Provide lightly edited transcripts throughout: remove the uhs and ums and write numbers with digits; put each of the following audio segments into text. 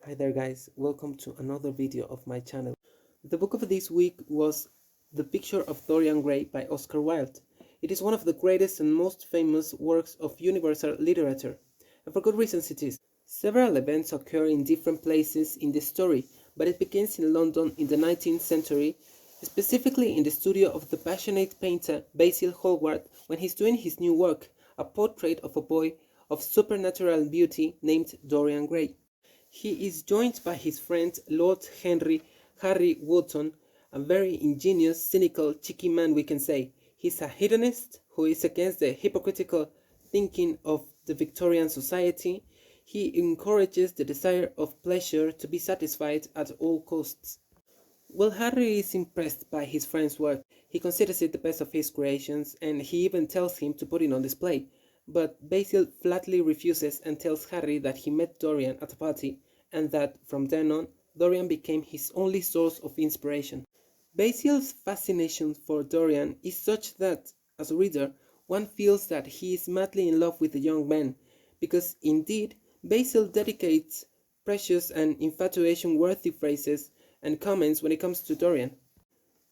Hi there guys, welcome to another video of my channel. The book of this week was The Picture of Dorian Gray by Oscar Wilde. It is one of the greatest and most famous works of universal literature, and for good reasons it is. Several events occur in different places in the story, but it begins in London in the 19th century, specifically in the studio of the passionate painter Basil Hallward when he's doing his new work, a portrait of a boy of supernatural beauty named Dorian Gray. He is joined by his friend Lord Harry Wotton, a very ingenious, cynical, cheeky man we can say. He's a hedonist who is against the hypocritical thinking of the Victorian society. He encourages the desire of pleasure to be satisfied at all costs. Well, Harry is impressed by his friend's work. He considers it the best of his creations, and he even tells him to put it on display. But Basil flatly refuses and tells Harry that he met Dorian at a party, and that from then on, Dorian became his only source of inspiration. Basil's fascination for Dorian is such that, as a reader, one feels that he is madly in love with the young man, because indeed, Basil dedicates precious and infatuation-worthy phrases and comments when it comes to Dorian.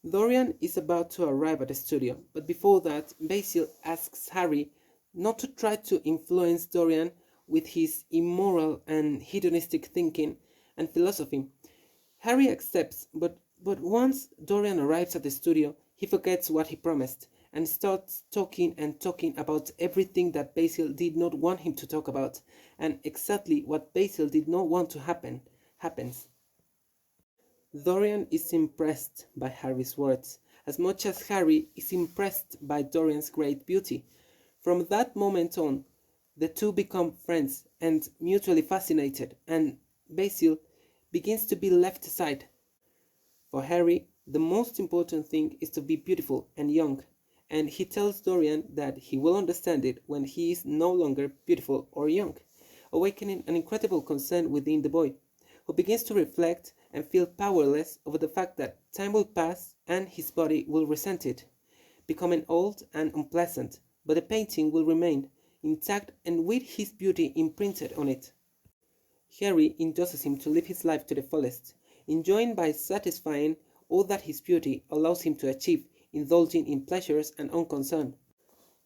Dorian is about to arrive at the studio, but before that, Basil asks Harry not to try to influence Dorian with his immoral and hedonistic thinking and philosophy. Harry accepts, but once Dorian arrives at the studio, he forgets what he promised and starts talking and talking about everything that Basil did not want him to talk about, and exactly what Basil did not want to happen happens. Dorian is impressed by Harry's words, as much as Harry is impressed by Dorian's great beauty. From that moment on, the two become friends and mutually fascinated, and Basil begins to be left aside. For Harry, the most important thing is to be beautiful and young, and he tells Dorian that he will understand it when he is no longer beautiful or young, awakening an incredible concern within the boy, who begins to reflect and feel powerless over the fact that time will pass and his body will resent it, becoming old and unpleasant, but the painting will remain intact and with his beauty imprinted on it. Harry induces him to live his life to the fullest, enjoying by satisfying all that his beauty allows him to achieve, indulging in pleasures and unconcern.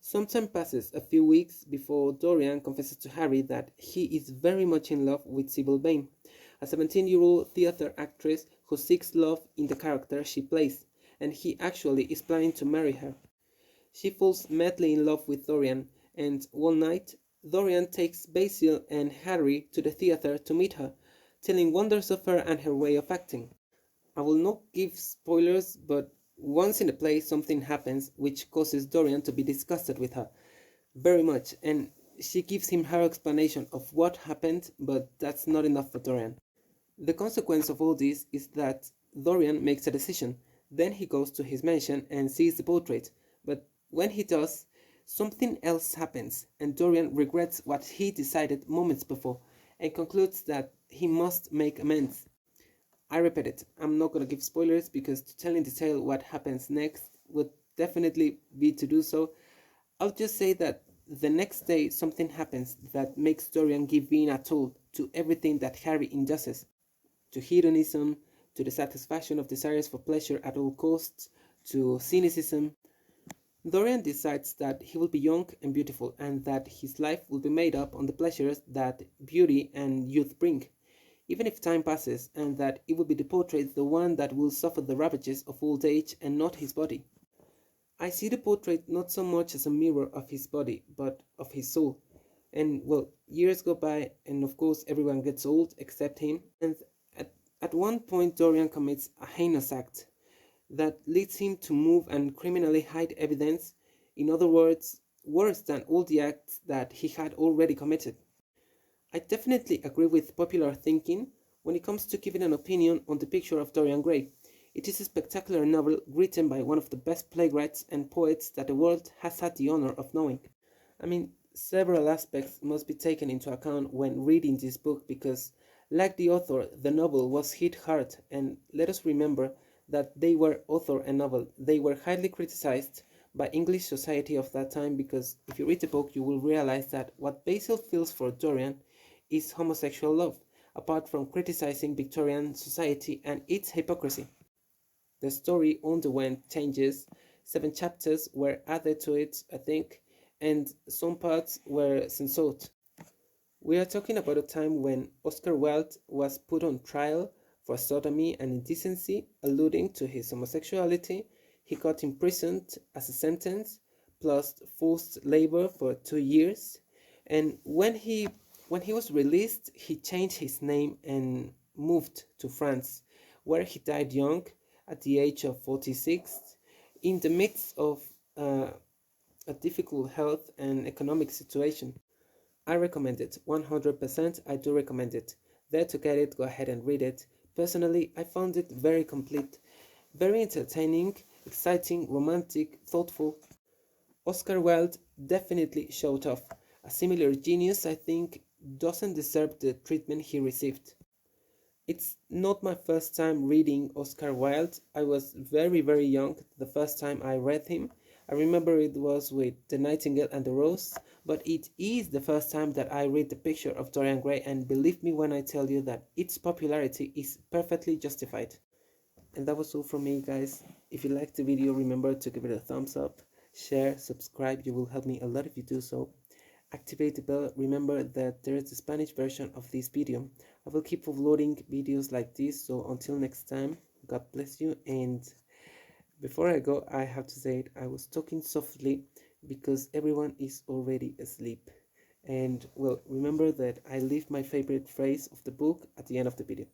Some time passes, a few weeks, before Dorian confesses to Harry that he is very much in love with Sybil Vane, a 17-year-old theatre actress who seeks love in the character she plays, and he actually is planning to marry her. She falls madly in love with Dorian, and one night, Dorian takes Basil and Harry to the theatre to meet her, telling wonders of her and her way of acting. I will not give spoilers, but once in the play something happens which causes Dorian to be disgusted with her very much, and she gives him her explanation of what happened, but that's not enough for Dorian. The consequence of all this is that Dorian makes a decision. Then he goes to his mansion and sees the portrait, but when he does, something else happens, and Dorian regrets what he decided moments before and concludes that he must make amends. I repeat it, I'm not going to give spoilers because to tell in detail what happens next would definitely be to do so. I'll just say that the next day something happens that makes Dorian give in a toll to everything that Harry induces, to hedonism, to the satisfaction of desires for pleasure at all costs, to cynicism. Dorian decides that he will be young and beautiful and that his life will be made up on the pleasures that beauty and youth bring, even if time passes, and that it will be the portrait the one that will suffer the ravages of old age and not his body. I see the portrait not so much as a mirror of his body, but of his soul. And well, years go by, and of course everyone gets old except him, and at one point Dorian commits a heinous act that leads him to move and criminally hide evidence, in other words, worse than all the acts that he had already committed. I definitely agree with popular thinking when it comes to giving an opinion on the picture of Dorian Gray. It is a spectacular novel written by one of the best playwrights and poets that the world has had the honor of knowing. I mean, several aspects must be taken into account when reading this book because, like the author, the novel was hit hard, and let us remember that they were author and novel. They were highly criticized by English society of that time because if you read the book you will realize that what Basil feels for Dorian is homosexual love, apart from criticizing Victorian society and its hypocrisy. The story underwent changes. 7 chapters were added to it, I think, and some parts were censored. We are talking about a time when Oscar Wilde was put on trial for sodomy and indecency, alluding to his homosexuality. He got imprisoned as a sentence, plus forced labor for 2 years. And when he was released, he changed his name and moved to France, where he died young at the age of 46, in the midst of a difficult health and economic situation. I recommend it, 100%. I do recommend it. There to get it, go ahead and read it. Personally, I found it very complete, very entertaining, exciting, romantic, thoughtful. Oscar Wilde definitely showed off. A similar genius, I think, doesn't deserve the treatment he received. It's not my first time reading Oscar Wilde. I was very, very young the first time I read him. I remember it was with The Nightingale and the Rose, but it is the first time that I read The Picture of Dorian Gray, and believe me when I tell you that its popularity is perfectly justified. And that was all from me, guys. If you liked the video, remember to give it a thumbs up, share, subscribe. You will help me a lot if you do so. Activate the bell. Remember that there is a Spanish version of this video. I will keep uploading videos like this, so until next time, God bless you. And before I go, I have to say it, I was talking softly because everyone is already asleep. And well, remember that I leave my favorite phrase of the book at the end of the video.